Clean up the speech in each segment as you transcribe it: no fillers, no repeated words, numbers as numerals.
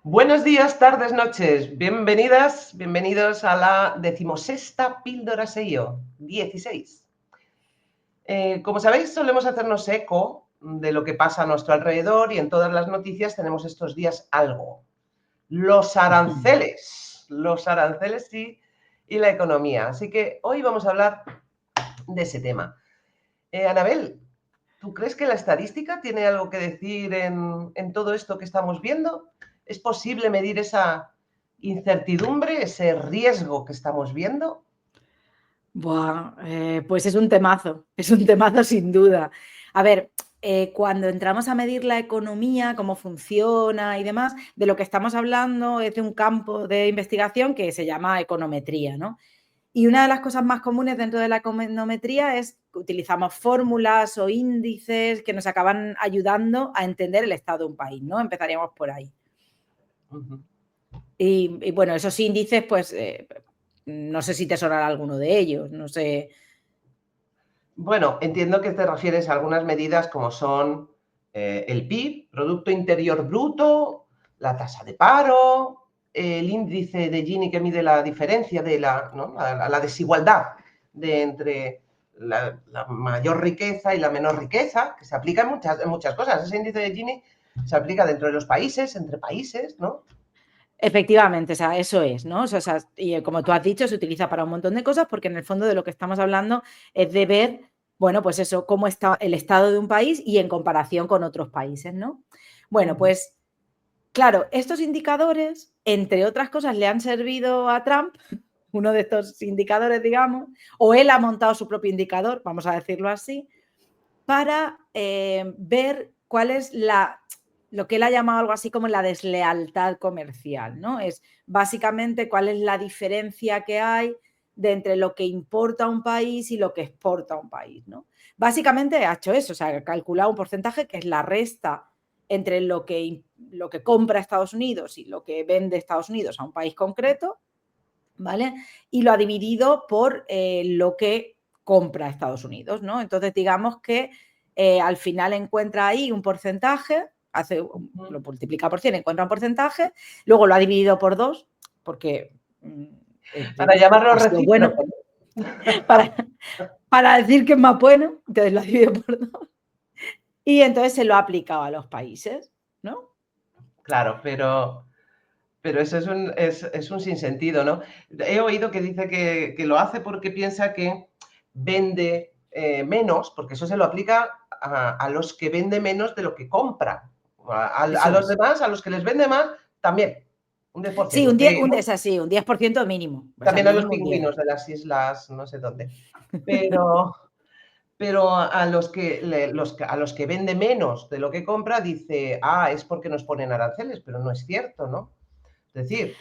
Buenos días, tardes, noches. Bienvenidas, bienvenidos a la 16ª Píldora SEO 16. Como sabéis, solemos hacernos eco de lo que pasa a nuestro alrededor y en todas las noticias tenemos estos días algo. Los aranceles y la economía. Así que hoy vamos a hablar de ese tema. Anabel, ¿tú crees que la estadística tiene algo que decir en todo esto que estamos viendo? ¿Es posible medir esa incertidumbre, ese riesgo que estamos viendo? Buah, pues es un temazo sin duda. A ver, cuando entramos a medir la economía, cómo funciona y demás, de lo que estamos hablando es de un campo de investigación que se llama econometría, ¿no? Y una de las cosas más comunes dentro de la econometría es que utilizamos fórmulas o índices que nos acaban ayudando a entender el estado de un país, ¿no? Empezaríamos por ahí. Uh-huh. Y bueno, esos índices, pues no sé si te sonará alguno de ellos, no sé. Bueno, entiendo que te refieres a algunas medidas como son el PIB, Producto Interior Bruto, la tasa de paro, el índice de Gini que mide la diferencia de la desigualdad entre la mayor riqueza y la menor riqueza, que se aplica en muchas cosas. Ese índice de Gini se aplica dentro de los países, entre países, ¿no? Efectivamente, o sea, eso es, ¿no? O sea, y como tú has dicho, se utiliza para un montón de cosas porque en el fondo de lo que estamos hablando es de ver, bueno, pues eso, cómo está el estado de un país y en comparación con otros países, ¿no? Bueno, pues claro, estos indicadores, entre otras cosas, le han servido a Trump, uno de estos indicadores, digamos, o él ha montado su propio indicador, vamos a decirlo así, para ver cuál es lo que él ha llamado algo así como la deslealtad comercial, ¿no? Es básicamente cuál es la diferencia que hay de entre lo que importa un país y lo que exporta un país, ¿no? Básicamente ha hecho eso, o sea, ha calculado un porcentaje que es la resta entre lo que compra Estados Unidos y lo que vende Estados Unidos a un país concreto, ¿vale? Y lo ha dividido por lo que compra Estados Unidos, ¿no? Entonces, digamos que al final encuentra ahí un porcentaje, lo multiplica por 100, encuentra un porcentaje, luego lo ha dividido por 2, porque Para llamarlo ha sido bueno, recíproco. para decir que es más bueno, entonces lo ha dividido por 2, y entonces se lo ha aplicado a los países, ¿no? Claro, pero eso es un sinsentido, ¿no? He oído que dice que lo hace porque piensa que vende menos, porque eso se lo aplica a los que vende menos de lo que compra. A Eso los es. demás, a los que les vende más, también, un Sí, 10%. un 10, Pero es así, un 10% mínimo, o sea, también a los mínimo un 10. pingüinos de las islas, no sé dónde. Pero a los que vende menos de lo que compra, dice, es porque nos ponen aranceles, pero no es cierto, ¿no? Es decir,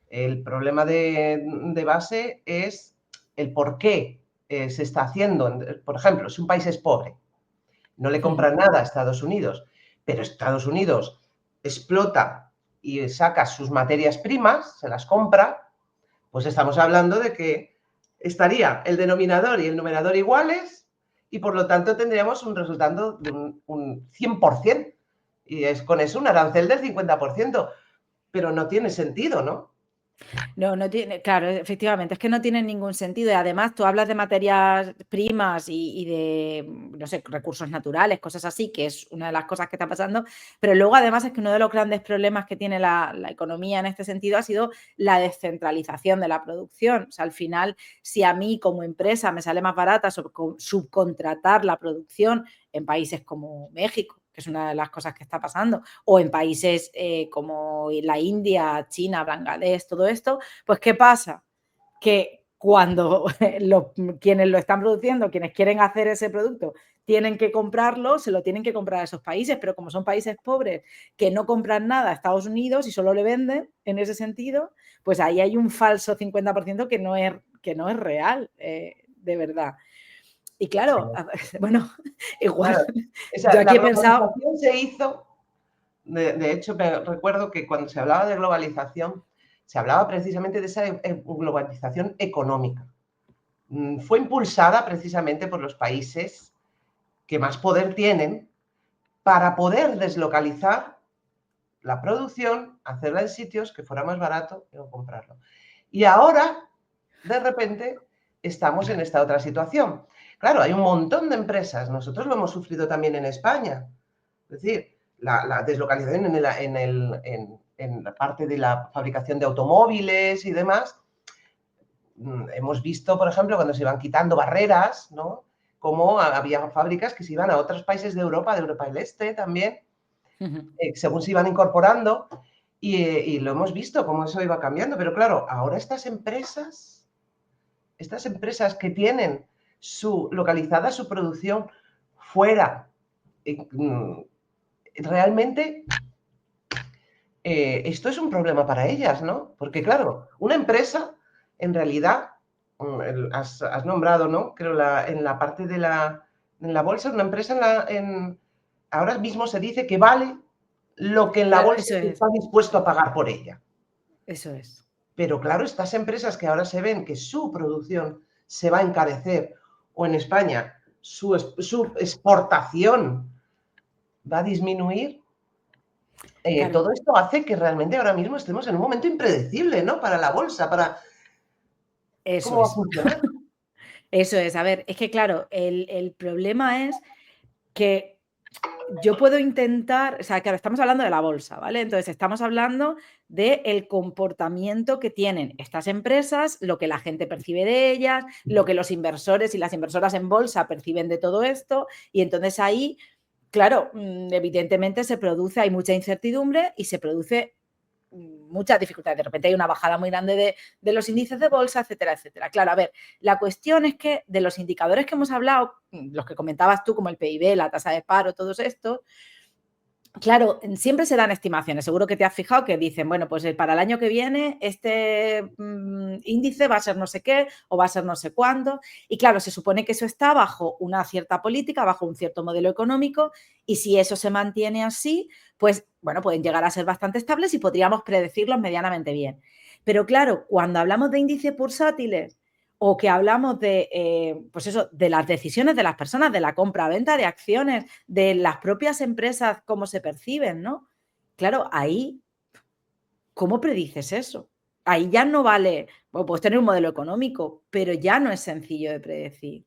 el problema de base es el por qué se está haciendo. Por ejemplo, si un país es pobre, no le compra nada a Estados Unidos, pero Estados Unidos explota y saca sus materias primas, se las compra, pues estamos hablando de que estaría el denominador y el numerador iguales y por lo tanto tendríamos un resultado de un 100%. Y es con eso un arancel del 50%. Pero no tiene sentido, ¿no? No tiene, claro, efectivamente, es que no tiene ningún sentido. Y además, tú hablas de materias primas y de, no sé, recursos naturales, cosas así, que es una de las cosas que está pasando. Pero luego, además, es que uno de los grandes problemas que tiene la economía en este sentido ha sido la descentralización de la producción. O sea, al final, si a mí como empresa me sale más barata subcontratar la producción en países como México, que es una de las cosas que está pasando, o en países como la India, China, Bangladesh, todo esto, pues ¿qué pasa? Que cuando quienes lo están produciendo, quienes quieren hacer ese producto, tienen que comprarlo, se lo tienen que comprar a esos países, pero como son países pobres que no compran nada a Estados Unidos y solo le venden en ese sentido, pues ahí hay un falso 50% que no es real, de verdad. Y claro, bueno, igual, Claro. yo La aquí he pensado. globalización se hizo, de hecho, me recuerdo que cuando se hablaba de globalización, se hablaba precisamente de esa globalización económica. Fue impulsada precisamente por los países que más poder tienen para poder deslocalizar la producción, hacerla en sitios que fuera más barato y no comprarlo. Y ahora, de repente, estamos en esta otra situación. Claro, hay un montón de empresas, nosotros lo hemos sufrido también en España. Es decir, la deslocalización en la parte de la fabricación de automóviles y demás. Hemos visto, por ejemplo, cuando se iban quitando barreras, ¿no? Cómo había fábricas que se iban a otros países de Europa del Este también, según se iban incorporando, y lo hemos visto, cómo eso iba cambiando. Pero claro, ahora estas empresas que tienen localizada su producción fuera, realmente esto es un problema para ellas, ¿no? Porque claro, una empresa, en realidad, has nombrado, ¿no? Creo en la parte de en la bolsa, una empresa ahora mismo se dice que vale lo que en la Claro, bolsa eso se es, está dispuesto a pagar por ella. eso es. Pero claro, estas empresas que ahora se ven que su producción se va a encarecer, o en España su exportación va a disminuir, Claro, todo esto hace que realmente ahora mismo estemos en un momento impredecible, ¿no? Para la bolsa, eso cómo va a es. funcionar. Eso es. A ver, es que claro, el problema es que yo puedo intentar, o sea, claro, estamos hablando de la bolsa, ¿vale? Entonces, estamos hablando del comportamiento que tienen estas empresas, lo que la gente percibe de ellas, lo que los inversores y las inversoras en bolsa perciben de todo esto, y entonces ahí, claro, evidentemente hay mucha incertidumbre y se produce muchas dificultades. De repente hay una bajada muy grande de los índices de bolsa, etcétera, etcétera. Claro, a ver, la cuestión es que de los indicadores que hemos hablado, los que comentabas tú, como el PIB, la tasa de paro, todos estos, claro, siempre se dan estimaciones. Seguro que te has fijado que dicen, bueno, pues para el año que viene este índice va a ser no sé qué o va a ser no sé cuándo. Y claro, se supone que eso está bajo una cierta política, bajo un cierto modelo económico, y si eso se mantiene así, pues bueno, pueden llegar a ser bastante estables y podríamos predecirlos medianamente bien. Pero claro, cuando hablamos de índices bursátiles o que hablamos de, pues eso, de las decisiones de las personas, de la compra-venta de acciones, de las propias empresas, cómo se perciben, ¿no? Claro, ahí, ¿cómo predices eso? Ahí ya no vale, bueno, puedes tener un modelo económico, pero ya no es sencillo de predecir.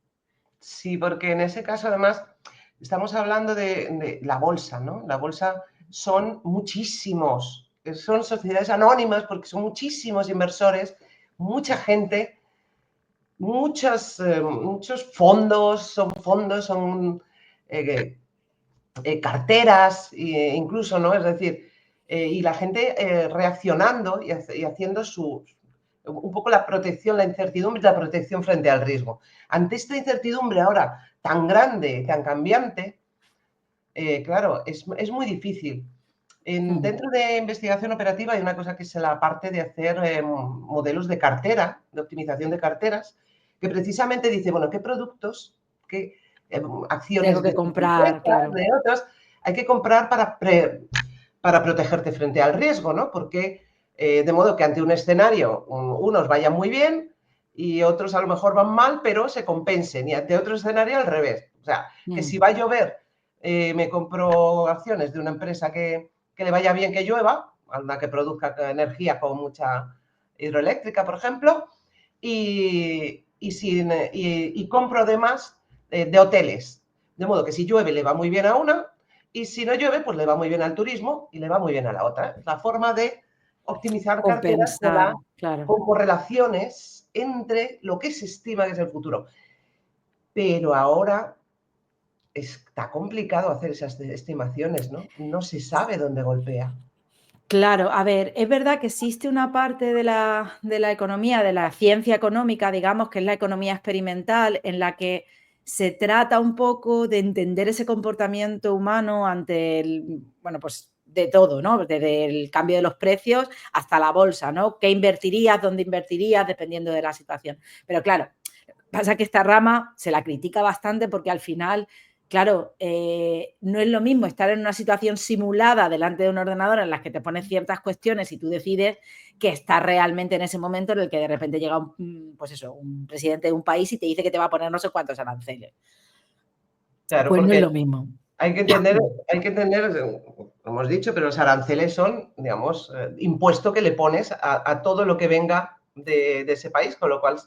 Sí, porque en ese caso, además, estamos hablando de la bolsa, ¿no? La bolsa son muchísimos, son sociedades anónimas porque son muchísimos inversores, mucha gente, muchos fondos, son eh, carteras, incluso, ¿no? Es decir, y la gente reaccionando y haciendo un poco la protección, la incertidumbre y la protección frente al riesgo. Ante esta incertidumbre ahora tan grande, tan cambiante, claro, es muy difícil. Dentro de investigación operativa hay una cosa que es la parte de hacer modelos de cartera, de optimización de carteras, que precisamente dice, bueno, qué productos, qué Tengo acciones de que estas comprar, empresas, claro. de otras, hay que comprar para protegerte frente al riesgo, ¿no? Porque de modo que ante un escenario unos vayan muy bien y otros a lo mejor van mal, pero se compensen, y ante otro escenario al revés. O sea, que si va a llover, me compro acciones de una empresa que le vaya bien que llueva, una que produzca energía con mucha hidroeléctrica, por ejemplo, y compro además de hoteles. De modo que si llueve le va muy bien a una y si no llueve pues le va muy bien al turismo y le va muy bien a la otra. La forma de optimizar carteras Compensar, claro. con correlaciones entre lo que se estima que es el futuro. Pero ahora está complicado hacer esas estimaciones, ¿no? No se sabe dónde golpea. Claro, a ver, es verdad que existe una parte de la economía, de la ciencia económica, digamos, que es la economía experimental, en la que se trata un poco de entender ese comportamiento humano ante el, bueno, pues de todo, ¿no? Desde el cambio de los precios hasta la bolsa, ¿no? ¿Qué invertirías, dónde invertirías, dependiendo de la situación? Pero claro, pasa que esta rama se la critica bastante porque al final, claro, no es lo mismo estar en una situación simulada delante de un ordenador en la que te pones ciertas cuestiones y tú decides que estar realmente en ese momento en el que de repente llega pues eso, un presidente de un país y te dice que te va a poner no sé cuántos aranceles. Claro, Pues no es porque lo mismo. hay que entender, como hemos dicho, pero los aranceles son, digamos, impuesto que le pones a todo lo que venga de ese país, con lo cual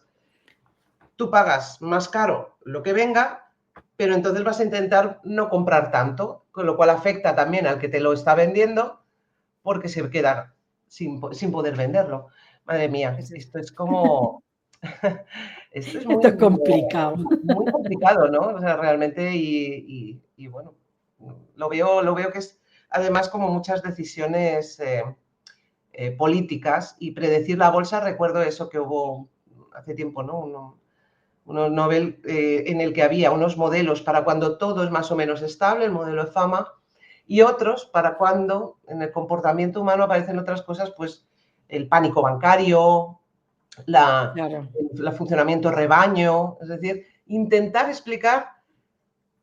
tú pagas más caro lo que venga, pero entonces vas a intentar no comprar tanto, con lo cual afecta también al que te lo está vendiendo porque se queda sin poder venderlo. Madre mía, esto es como... Esto es Esto es complicado. muy complicado, ¿no? O sea, realmente, y bueno, lo veo que es además como muchas decisiones políticas y predecir la bolsa, recuerdo eso que hubo hace tiempo, ¿no? Unos Nobel en el que había unos modelos para cuando todo es más o menos estable, el modelo de fama, y otros para cuando en el comportamiento humano aparecen otras cosas, pues el pánico bancario, Claro. el funcionamiento rebaño, es decir, intentar explicar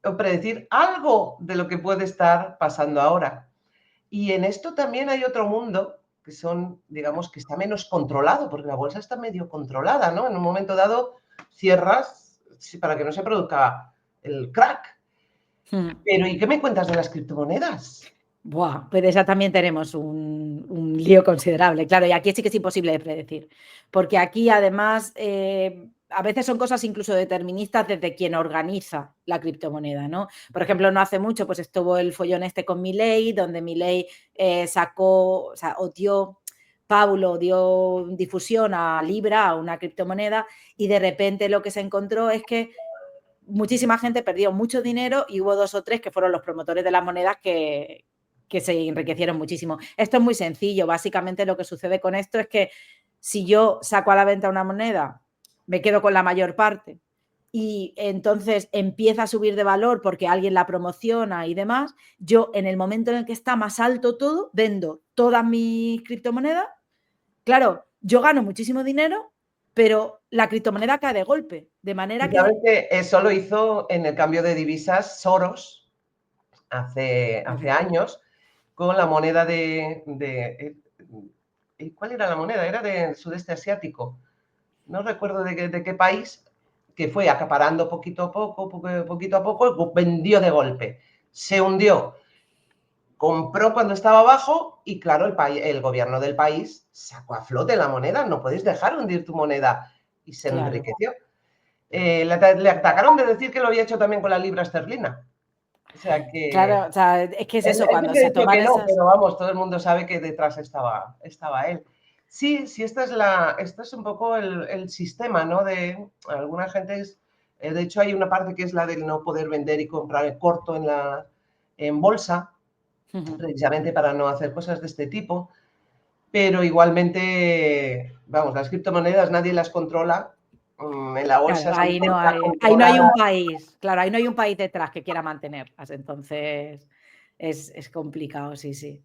o predecir algo de lo que puede estar pasando ahora. Y en esto también hay otro mundo que son, digamos, que está menos controlado, porque la bolsa está medio controlada, ¿no? En un momento dado cierras para que no se produzca el crack. Pero ¿y qué me cuentas de las criptomonedas? Buah, pues de esa también tenemos un lío considerable, claro, y aquí sí que es imposible de predecir, porque aquí además a veces son cosas incluso deterministas desde quien organiza la criptomoneda, ¿no? Por ejemplo, no hace mucho pues estuvo el follón este con Milei, donde Milei sacó, o sea, Paulo dio difusión a Libra, a una criptomoneda, y de repente lo que se encontró es que muchísima gente perdió mucho dinero y hubo 2 o 3 que fueron los promotores de las monedas que se enriquecieron muchísimo. Esto es muy sencillo. Básicamente lo que sucede con esto es que si yo saco a la venta una moneda, me quedo con la mayor parte y entonces empieza a subir de valor porque alguien la promociona y demás, yo en el momento en el que está más alto todo, vendo todas mis criptomonedas. Claro, yo gano muchísimo dinero, pero la criptomoneda cae de golpe, de manera Y sabes que... que eso lo hizo en el cambio de divisas Soros hace años con la moneda ¿cuál era la moneda? Era del sudeste asiático. No recuerdo de qué país, que fue acaparando poquito a poco, vendió de golpe. Se hundió, compró cuando estaba abajo y claro, el gobierno del país sacó a flote la moneda, no podéis dejar hundir tu moneda y se Claro. enriqueció. Le atacaron de decir que lo había hecho también con la libra esterlina. O sea que Claro, o sea, es que es él eso, cuando siempre se dijo toman que no, esas... pero vamos, todo el mundo sabe que detrás estaba él. Sí, sí, esto es un poco el sistema, ¿no? De alguna gente de hecho hay una parte que es la del no poder vender y comprar corto en bolsa, precisamente para no hacer cosas de este tipo, pero igualmente, vamos, las criptomonedas nadie las controla, en la bolsa Claro, está ahí no hay controlada. un país, claro, ahí no hay un país detrás que quiera mantenerlas, entonces es complicado, sí, sí.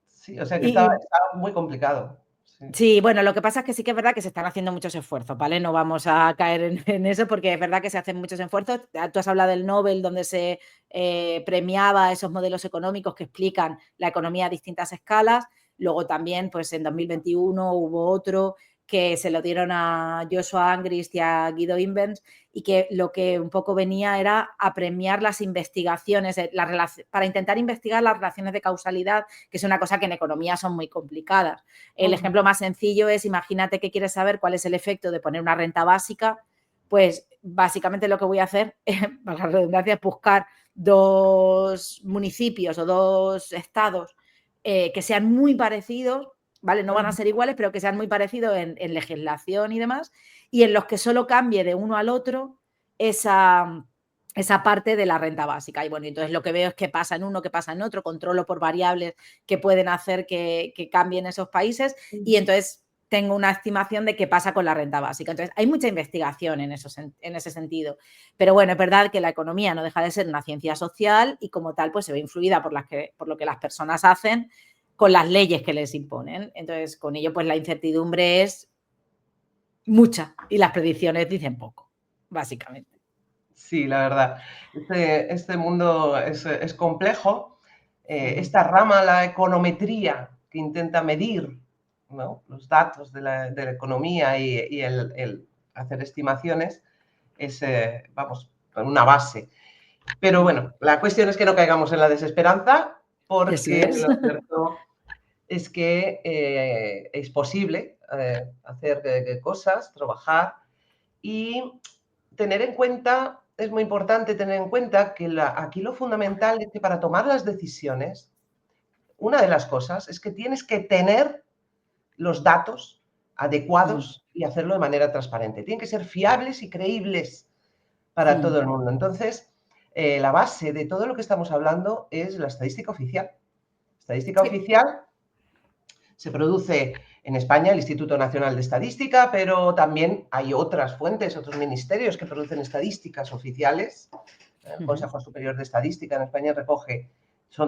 Sí, o sea que está, Y está muy complicado. Sí. sí, bueno, lo que pasa es que sí que es verdad que se están haciendo muchos esfuerzos, ¿vale? No vamos a caer en eso porque es verdad que se hacen muchos esfuerzos. Tú has hablado del Nobel, donde se premiaba esos modelos económicos que explican la economía a distintas escalas. Luego también, pues en 2021 hubo otro que se lo dieron a Joshua Angrist y a Guido Imbens y que lo que un poco venía era a premiar las investigaciones, para intentar investigar las relaciones de causalidad, que es una cosa que en economía son muy complicadas. El ejemplo más sencillo es, imagínate que quieres saber cuál es el efecto de poner una renta básica, pues básicamente lo que voy a hacer, para la redundancia, es buscar 2 municipios o 2 estados que sean muy parecidos, ¿vale? No van a ser iguales, pero que sean muy parecidos en legislación y demás, y en los que solo cambie de uno al otro esa parte de la renta básica. Y bueno, entonces lo que veo es que pasa en uno, que pasa en otro, controlo por variables que pueden hacer que cambien esos países y entonces tengo una estimación de qué pasa con la renta básica. Entonces, hay mucha investigación en ese sentido. Pero bueno, es verdad que la economía no deja de ser una ciencia social y como tal, pues se ve influida por lo que las personas hacen con las leyes que les imponen. Entonces, con ello, pues la incertidumbre es mucha y las predicciones dicen poco, básicamente. Sí, la verdad. Este mundo es complejo. Esta rama, la econometría, que intenta medir, ¿no?, los datos de la economía y el hacer estimaciones, es, vamos, una base. Pero bueno, la cuestión es que no caigamos en la desesperanza, Eso porque es. lo cierto es que es posible hacer cosas, trabajar y tener en cuenta, es muy importante tener en cuenta que aquí lo fundamental es que para tomar las decisiones, una de las cosas es que tienes que tener los datos Mm, adecuados y hacerlo de manera transparente. Tienen que ser fiables y creíbles para mm, todo el mundo. Entonces, la base de todo lo que estamos hablando es la estadística oficial. Estadística sí. oficial se produce en España el Instituto Nacional de Estadística, pero también hay otras fuentes, otros ministerios que producen estadísticas oficiales. El Ujú, Consejo Superior de Estadística en España recoge,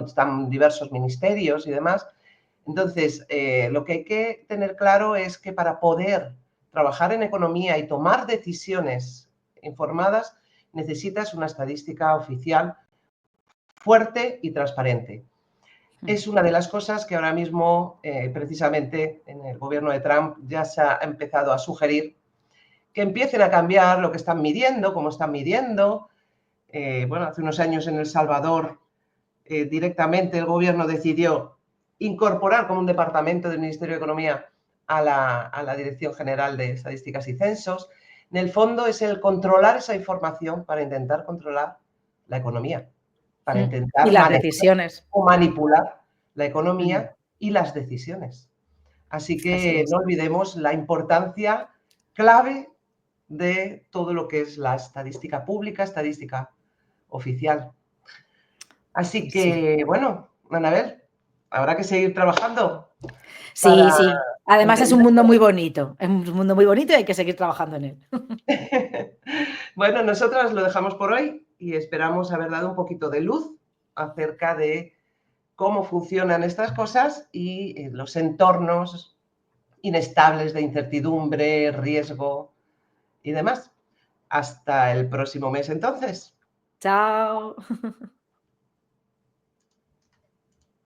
están diversos ministerios y demás. Entonces, lo que hay que tener claro es que para poder trabajar en economía y tomar decisiones informadas, necesitas una estadística oficial fuerte y transparente. mm, Es una de las cosas que ahora mismo, precisamente en el gobierno de Trump, ya se ha empezado a sugerir que empiecen a cambiar lo que están midiendo, cómo están midiendo. Bueno, hace unos años en El Salvador, directamente el gobierno decidió incorporar como un departamento del Ministerio de Economía a la Dirección General de Estadísticas y Censos. En el fondo es el controlar esa información para intentar controlar la economía, para mm. Y intentar las manejar decisiones. o manipular la Mm, economía y las decisiones. Así así que es. no olvidemos la importancia clave de todo lo que es la estadística pública, estadística oficial. Así Sí. que, bueno, Anabel, habrá que seguir trabajando Sí, para sí. Además es un entender. mundo muy bonito. Es un mundo muy bonito y hay que seguir trabajando en él. Bueno, nosotras lo dejamos por hoy y esperamos haber dado un poquito de luz acerca de cómo funcionan estas cosas y los entornos inestables de incertidumbre, riesgo y demás. Hasta el próximo mes entonces. Chao.